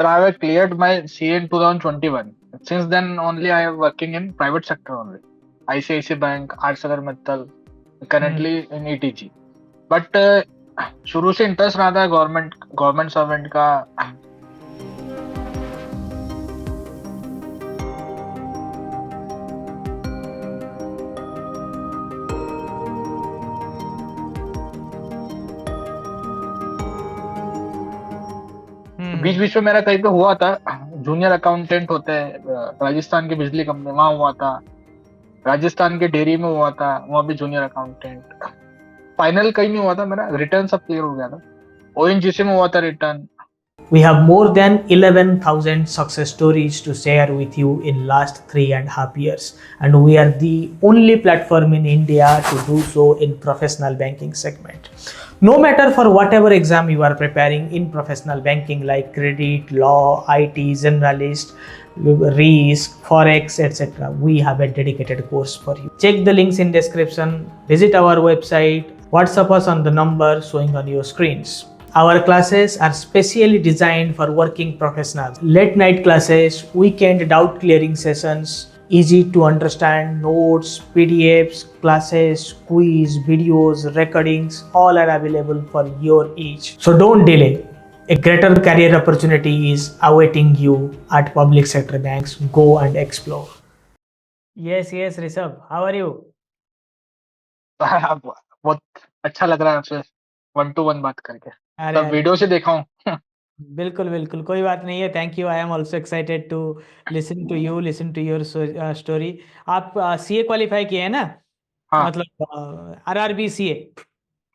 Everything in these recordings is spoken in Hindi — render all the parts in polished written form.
So I have cleared my CA in 2021. Since then only I am working in private sector only. ICICI Bank, ArcelorMittal, हम्म currently in ETG. But शुरू से इंटरेस्ट रहा था गवर्नमेंट सर्वेंट का। बीच हम्म बीच में मेरा कहीं पे हुआ था, जूनियर अकाउंटेंट होते हैं, राजस्थान की बिजली कंपनी वहां हुआ था, राजस्थान के डेयरी में हुआ था, वहां भी जूनियर अकाउंटेंट। फाइनल कहीं नहीं हुआ था, मेरा रिटर्न सब क्लियर हो गया था। ओएनजीसी में हुआ था return. We have more than 11,000 success stories to share with you in last 3.5 years, and we are the only platform in India to do so in professional banking segment. No matter for whatever exam you are preparing in professional banking like credit, law, IT, generalist, risk, forex, etc., we have a dedicated course for you. Check the links in description, visit our website, WhatsApp us on the number showing on your screens. Our classes are specially designed for working professionals. Late night classes, weekend doubt clearing sessions, easy to understand notes, PDFs, classes, quiz, videos, recordings, all are available for your age. So don't delay. A greater career opportunity is awaiting you at public sector banks. Go and explore. Yes, Rishabh. How are you? बहुत अच्छा लग रहा है आपसे 1 to 1 बात करके। अरे सब वीडियो से देखा हूँ। बिल्कुल बिल्कुल कोई बात नहीं है। Thank you. I am also excited to listen to you, listen to your story. आप सीए क्वालिफाई किए हैं ना? हाँ। मतलब आरआरबी सीए।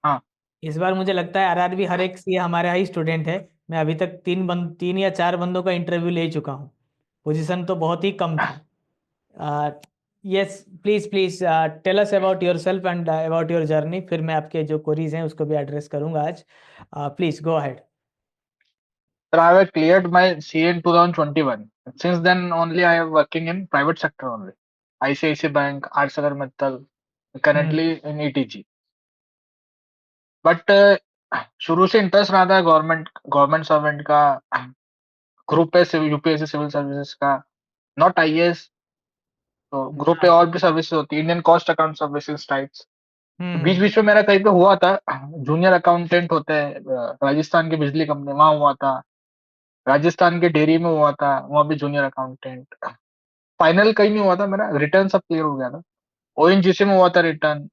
हाँ। इस बार मुझे लगता है आरआरबी हर एक सीए हमारे ही स्टूडेंट है। मैं अभी तक 3 या 4 बंदों का इंटरव्यू ले चुका हूँ। पोजीशन तो बहुत ही कम थी। Yes, please please tell us about yourself and about your journey. फिर मैं आपके जो क्वेरीज हैं उसको भी एड्रेस करूंगा आज। Please go ahead. So I have cleared my CA in 2021. Since then only I am working in private sector only. ICICI Bank, ArcelorMittal, हम्म currently in ETG. बट शुरू से इंटरेस्ट रहा था गवर्नमेंट सर्वेंट का, ग्रुप है सिविल यूपीएससी सिविल सर्विसेज का, नॉट आईएएस। तो ग्रुप पे और भी सर्विसेज होती है, Indian cost account services types. बीच हम्म बीच में मेरा कहीं पे हुआ था, जूनियर अकाउंटेंट होते हैं, राजस्थान की बिजली कंपनी वहां हुआ था, राजस्थान के डेयरी में हुआ था, वहां भी जूनियर अकाउंटेंट। फाइनल कहीं नहीं हुआ था, मेरा रिटर्न सब क्लियर हो गया था। ओएनजीसी में हुआ था रिटर्न,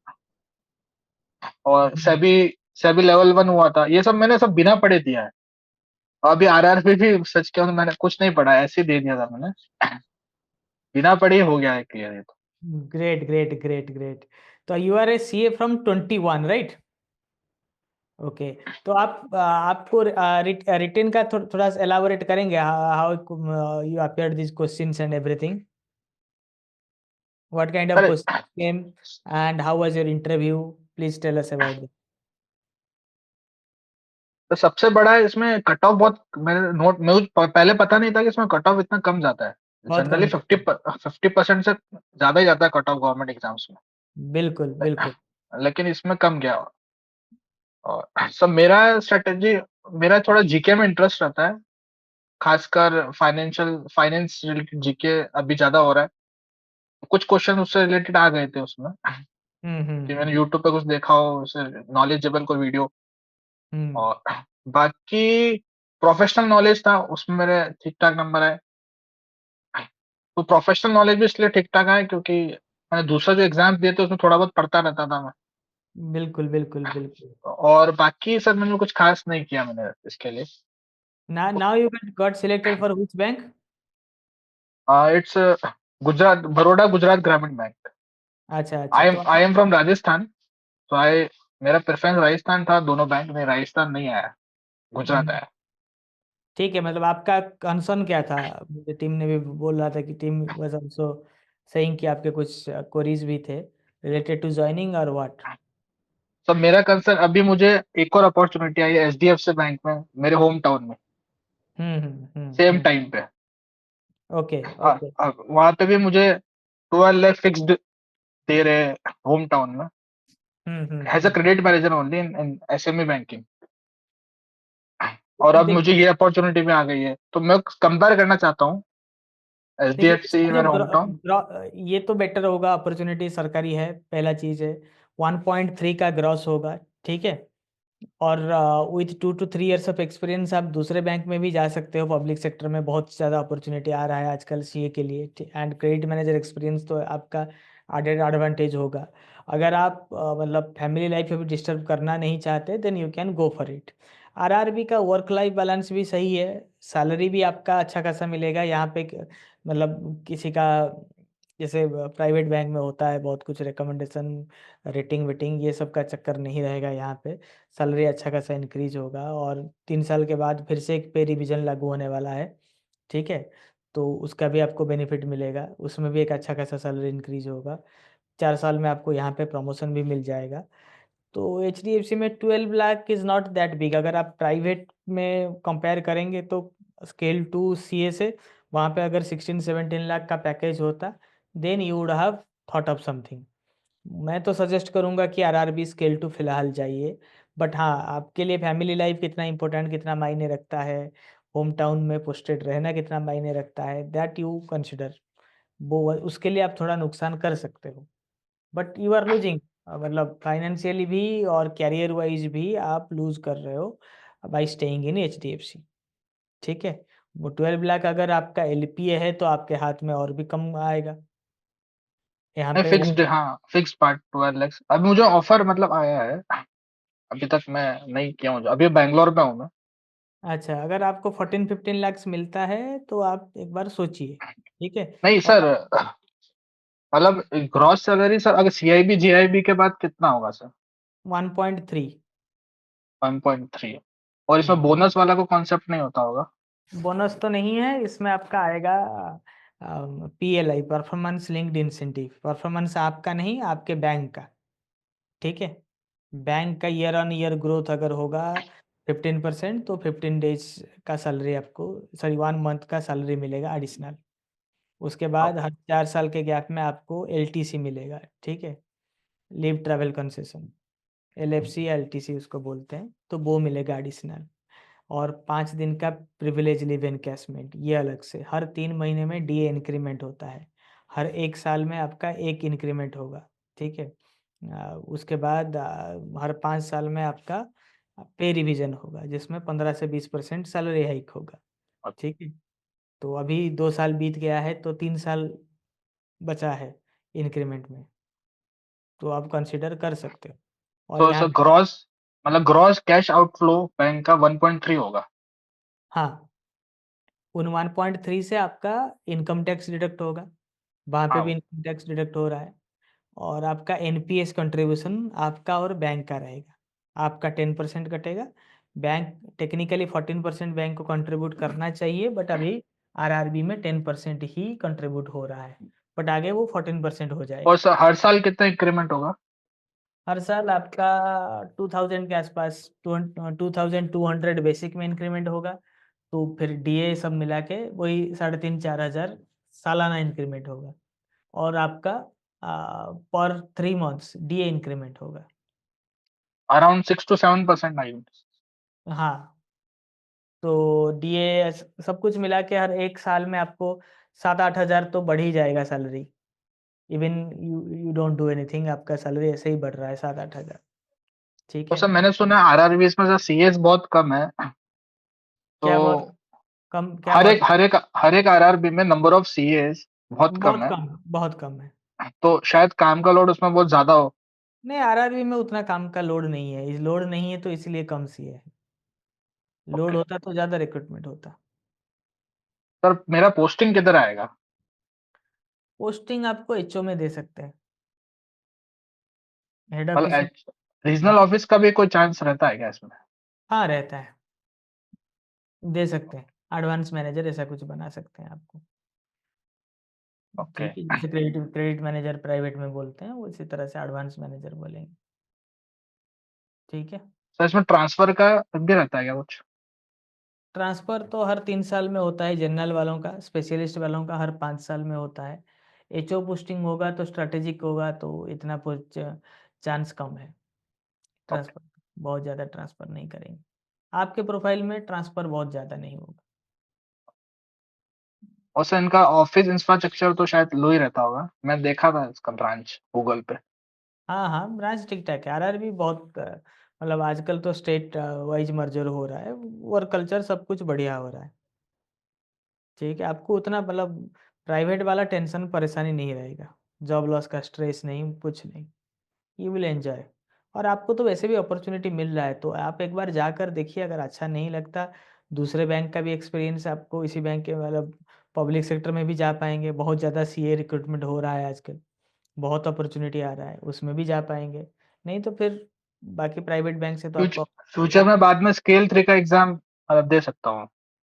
और हम्म। सेबी सेबी लेवल 1 हुआ था। ये सब मैंने सब बिना पढ़े दिया है। और अभी आरआरबी भी सच कहूं तो मैंने कुछ नहीं पढ़ा, ऐसे ही दे दिया था मैंने। बिना पढ़े ही हो गया है क्लियर ये तो। Great great great great. तो you are a CA from 21, right? Okay. तो आप आपको रिटेन का थोड़ा सा एलाबोरेट करेंगे? How you appeared this questions and everything? What kind of अरे question came and how was your interview? Please tell us about this. तो सबसे बड़ा है इसमें कट ऑफ बहुत, मैंने नोट मैं पहले पता नहीं था कि इसमें कट ऑफ इतना कम जाता है। बहुत जनरली कम। 50% से ज्यादा ही जाता है कट ऑफ गवर्नमेंट एग्जाम्स में। बिल्कुल बिल्कुल। लेकिन इसमें कम गया। और सब मेरा स्ट्रेटेजी, मेरा थोड़ा जीके में इंटरेस्ट रहता है, खासकर फाइनेंस रिलेटेड जीके अभी ज्यादा हो रहा है। कुछ क्वेश्चन उससे रिलेटेड आ गए थे उसमें, कि मैंने हम्म। यूट्यूब पे कुछ देखा हो उससे नॉलेजेबल कोई वीडियो। हम्म और बाकी प्रोफेशनल नॉलेज था उसमें मेरे ठीक ठाक नंबर है। तो प्रोफेशनल नॉलेज भी इसलिए ठीक ठाक है क्योंकि मैंने दूसरा जो एग्जाम दिए थे उसमें थोड़ा बहुत पढ़ता रहता था मैं। बिल्कुल बिल्कुल बिल्कुल। और बाकी सर मैंने कुछ खास नहीं किया मैंने इसके लिए। Now you got selected for which bank? It's Gujarat Baroda Gujarat ग्रामीण बैंक। अच्छा अच्छा। तो आई एम फ्रॉम राजस्थान। तो आई मेरा प्रेफरेंस राजस्थान था, दोनों बैंक में राजस्थान नहीं आया, गुजरात हम्म, आया। ठीक है। मतलब आपका कंसर्न क्या था? मुझे टीम ने भी बोल रहा था कि टीम वाज आल्सो सेइंग कि आपके कुछ क्वेरीज भी थे रिलेटेड टू जॉइनिंग और व्हाट? सब मेरा कंसर्न, अभी मुझे एक और अपॉर्चुनिटी आई है एचडीएफसी बैंक में, मेरे होम टाउन में, सेम हम्म। टाइम पे। Okay okay. वहां पे भी मुझे 12 लाख फिक्स्ड दे रहे होम टाउन में, as a hmm. Credit manager only in SME banking. और अब मुझे देखिए ये अपॉर्चुनिटी भी आ गई है, तो मैं कंपेयर करना चाहता हूँ एच डी देखिए एफ सी इसका जो मेरा होम टाउन। ये तो बेटर होगा, अपॉर्चुनिटी सरकारी है, पहला चीज है। 1.3 का ग्रॉस होगा, ठीक है। और with 2 to 3 years of experience आप दूसरे बैंक में भी जा सकते हो, पब्लिक सेक्टर में बहुत ज़्यादा अपॉर्चुनिटी आ रहा है आजकल सीए के लिए। एंड क्रेडिट मैनेजर एक्सपीरियंस तो आपका एडेड एडवांटेज होगा। अगर आप मतलब फैमिली लाइफ में भी डिस्टर्ब करना नहीं चाहते, then you can go for it. RRB का वर्क लाइफ बैलेंस भी सही है, सैलरी भी आपका अच्छा खासा मिलेगा यहाँ पे। मतलब किसी का जैसे प्राइवेट बैंक में होता है बहुत कुछ रिकमेंडेशन, रेटिंग वेटिंग ये सब का चक्कर नहीं रहेगा यहाँ पे। सैलरी अच्छा खासा इंक्रीज होगा, और 3 साल के बाद फिर से एक पे रिवीजन लागू होने वाला है, ठीक है। तो उसका भी आपको बेनिफिट मिलेगा, उसमें भी एक अच्छा खासा सैलरी इंक्रीज होगा। 4 साल में आपको यहाँ पे प्रमोशन भी मिल जाएगा। तो एच डी एफ सी में 12 lakh is not that big. अगर आप प्राइवेट में कंपेयर करेंगे तो स्केल टू सी ए से वहाँ पे अगर 16-17 लाख का पैकेज होता, then you would have thought of something. मैं तो सजेस्ट करूंगा कि आरआरबी स्केल टू फिलहाल जाइए। बट हाँ, आपके लिए फैमिली लाइफ कितना इंपॉर्टेंट, कितना मायने रखता है, होम टाउन में पोस्टेड रहना कितना मायने रखता है, दैट यू कंसिडर। वो उसके लिए आप थोड़ा नुकसान कर सकते हो, बट यू आर लूजिंग। मतलब फाइनेंशियली भी और कैरियर वाइज भी आप लूज कर रहे हो by staying in H D F C, ठीक है। वो 12 लाख अगर आपका एलपीए है तो आपके हाथ में और भी कम आएगा यहाँ मैं पे वो। फिक्स्ड, हाँ फिक्स पार्ट 12 lakhs अब मुझे ऑफर मतलब आया है। अभी तक मैं नहीं किया हूँ, अभी बैंगलोर में हूँ मैं। अच्छा, अगर आपको 14-15 लाख मिलता है तो आप एक बार सोचिए, ठीक है। नहीं और सर, मतलब ग्रॉस सैलरी सर अगर सीआईबी जीआईबी के बाद कितना होगा सर? 1.3। 1.3। और इसमें बोनस वाला को कॉन्सेप्ट नहीं होता होगा? बोनस तो नहीं है इसमें, आपका आएगा PLI, performance linked incentive. Performance आपका नहीं, आपके बैंक का, ठीक है। बैंक का ईयर ऑन ईयर ग्रोथ अगर होगा 15%, तो 15 डेज का सैलरी आपको, सॉरी 1 मंथ का सैलरी मिलेगा एडिशनल। उसके बाद ओके। हर 4 साल के गैप में आपको एलटीसी मिलेगा, ठीक है, लीव ट्रैवल कंसेशन। एलएफसी या एलटीसी उसको बोलते हैं, तो वो मिलेगा एडिशनल। और 5 दिन का प्रिविलेज लिव एनकैशमेंट, ये अलग से। हर 3 महीने में डीए इंक्रीमेंट होता है, हर 1 साल में आपका एक इंक्रीमेंट होगा, ठीक है। उसके बाद हर 5 साल में आपका पे रिवीजन होगा, जिसमें 15 से 20% सैलरी हाइक होगा, ठीक है। तो अभी 2 साल बीत गया है, तो 3 साल बचा है इंक्रीमेंट में, तो आप कंसिडर कर सकते हो। और तो यहाँ सर पे ग्रॉस, मतलब ग्रॉस कैश आउटफ्लो बैंक का 1.3 होगा? हाँ, उन 1.3 से आपका इनकम टैक्स डिडक्ट होगा, वहाँ पे भी हाँ। इनकम टैक्स डिडक्ट हो रहा है। और आपका एनपीएस कंट्रीब्यूशन आपका और बैंक का रहेगा। आपका 10% कटेगा, बैंक टेक्निकली 14% बैंक को कंट्रीब्यूट करना चाहिए, बट अभी आरआरबी में 10% ही कंट्रीब्यूट हो रहा है, बट आगे वो 14% हो और जाएगा। सर हर साल कितना इंक्रीमेंट होगा? हर साल आपका 2000 के आसपास, 2200 बेसिक में इंक्रीमेंट होगा। तो फिर डीए सब मिला के वही 3500-4000 सालाना इंक्रीमेंट होगा। और आपका पर 3 मंथ्स डीए इंक्रीमेंट होगा। अराउंड 6 to 7% आई। हाँ, तो डीए सब कुछ मिला के हर 1 साल में आपको 7-8 हज़ार तो बढ़ ही जाएगा salary. Even you you don't do anything, आपका सैलरी ऐसे ही बढ़ रहा है 7-8 हज़ार, ठीक तो है। सर मैंने सुना है आरआरबी में सर सीएस बहुत कम है, क्या बहुत तो कम, क्या बहुत हर एक आरआरबी में नंबर ऑफ सीएस बहुत कम बहुत है, कम, बहुत कम है। तो शायद काम का लोड उसमें बहुत ज्यादा हो। नहीं, आरआरबी में उतना काम का लोड नहीं है, इस लोड नहीं है तो इसलिए कम सी है। Load okay. होता तो ज़्यादा रिक्रूटमेंट होता। सर मेरा पोस्टिंग किधर आएगा? पोस्टिंग आपको एचओ में दे सकते हैं, हेड ऑफिस में। मतलब रीजनल हाँ, ऑफिस का भी कोई चांस रहता है क्या इसमें? हाँ रहता है, दे सकते हैं। एडवांस मैनेजर ऐसा कुछ बना सकते हैं आपको, ओके। ठीक है। जैसे क्रेडिट क्रेडिट मैनेजर प्राइवेट में बोलते हैं, वो इसी तरह से एडवांस मैनेजर बोलेंगे, ठीक है। सर इसमें ट्रांसफर का भी रहता है क्या कुछ? ट्रांसफ़र तो हर 3 साल में होता है जनरल वालों का, स्पेशलिस्ट वालों का हर 5 साल में होता है। एचओ पोस्टिंग होगा तो स्ट्रैटेजिक होगा, तो इतना कुछ चांस कम है ओके। ट्रांसफ़र, बहुत ज़्यादा ट्रांसफ़र नहीं करेंगे। आपके प्रोफाइल में ट्रांसफ़र बहुत ज़्यादा नहीं होगा। और सर इनका ऑफिस इंफ्रास्ट्रक्चर तो शायद लो ही रहता होगा। मैं देखा था इसका ब्रांच गूगल पे। हाँ, हाँ, ब्रांच ठीक-ठाक है। आरआरबी बहुत मतलब आजकल तो स्टेट वाइज़ मर्जर हो रहा है, वर्क कल्चर सब कुछ बढ़िया हो रहा है। ठीक है, आपको उतना मतलब प्राइवेट वाला टेंशन परेशानी नहीं रहेगा। जॉब लॉस का स्ट्रेस नहीं, कुछ नहीं। यू विल एन्जॉय और आपको तो वैसे भी अपॉर्च्युनिटी मिल रहा है, तो आप एक बार जाकर देखिए अगर अच्छा नहीं लगता, दूसरे बैंक का भी एक्सपीरियंस आपको इसी बैंक के मतलब पब्लिक सेक्टर में भी जा पाएँगे। बहुत ज़्यादा सीए रिक्रूटमेंट हो रहा है आजकल, बहुत अपॉर्च्युनिटी आ रहा है, उसमें भी जा पाएँगे। नहीं तो फिर बाकी प्राइवेट बैंक से तो फ्यूच आपको फ्यूचर में बाद में स्केल 3 का एग्ज़ाम दे सकता हूँ, हाँ,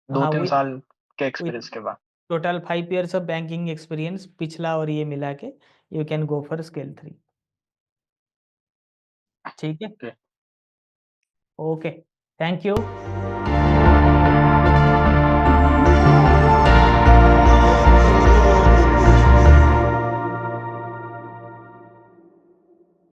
2-3 विथ साल के विथ एक्सपीरियंस के बाद। Total 5 years of banking experience पिछला और ये मिला के you can go for scale 3 ठीक है? ओके। Okay, thank you.